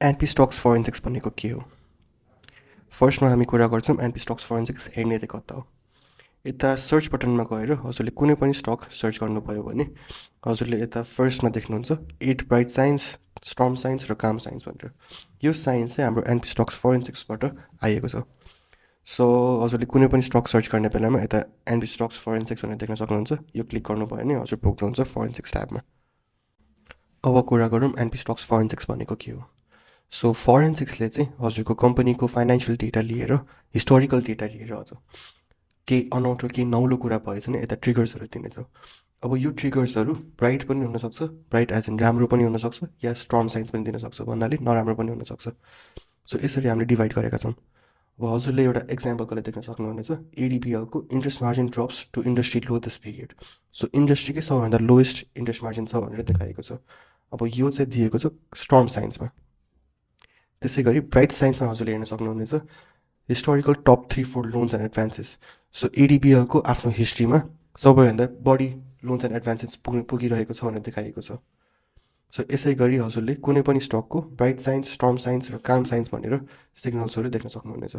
NP स्टक्स forensics भनेको के हो? फर्स्टमा हामी कुरा गर्छौँ NP स्टक्स फोरेन्सिक्स हेर्ने चाहिँ कता हो। यता सर्च बटनमा गएर हजुरले कुनै पनि स्टक सर्च गर्नुभयो भने हजुरले यता फर्स्टमा देख्नुहुन्छ 8 ब्राइट साइन्स, स्टर्म साइन्स र काम साइन्स भनेर। यो साइन्स चाहिँ हाम्रो NP स्टक्स फोरेन्सिक्सबाट आएको छ। सो हजुरले कुनै पनि स्टक सर्च गर्ने बेलामा यता NP स्टक्स फोरेन्सिक्स भनेर देख्न सक्नुहुन्छ। यो क्लिक गर्नुभयो भने हजुर पुग्नुहुन्छ फोरेन्सिक्स ट्याबमा। अब कुरा गरौँ NP स्टक्स फोरेन्सिक्स भनेको के हो। सो फोरेन्सिक्सले चाहिँ हजुरको कम्पनीको फाइनेन्सियल डेटा लिएर हिस्टोरिकल डेटा लिएर हजुर केही अनौठो केही नौलो कुरा भएछ भने यता ट्रिगर्सहरू दिनेछ। अब यो ट्रिगर्सहरू ब्राइट पनि हुनसक्छ, ब्राइट एज इन राम्रो पनि हुनसक्छ, या स्ट्रङ साइन्स पनि दिनसक्छ, भन्नाले नराम्रो पनि हुनसक्छ। सो यसरी हामीले डिभाइड गरेका छौँ। अब हजुरले एउटा एक्जाम्पलले देख्न सक्नुहुनेछ एडिबिएलको interest margin drops to industry low this period. So इन्डस्ट्रीकै सबभन्दा लोएस्ट इन्ट्रेस्ट मार्जिन छ भनेर देखाएको छ। अब यो चाहिँ दिएको छ स्ट्रङ साइन्समा। त्यसै गरी ब्राइट साइन्समा हजुरले हेर्न सक्नुहुनेछ historical top 3-4 loans and advances. So एडिबिएलको आफ्नो हिस्ट्रीमा सबैभन्दा बढी लोन्स एन्ड एडभान्सेस पुगिरहेको छ भनेर देखाएको छ। सो यसै गरी हजुरले कुनै पनि स्टकको ब्राइट साइन्स, स्टर्म साइन्स र काम साइन्स भनेर सिग्नल्सहरू देख्न सक्नुहुनेछ।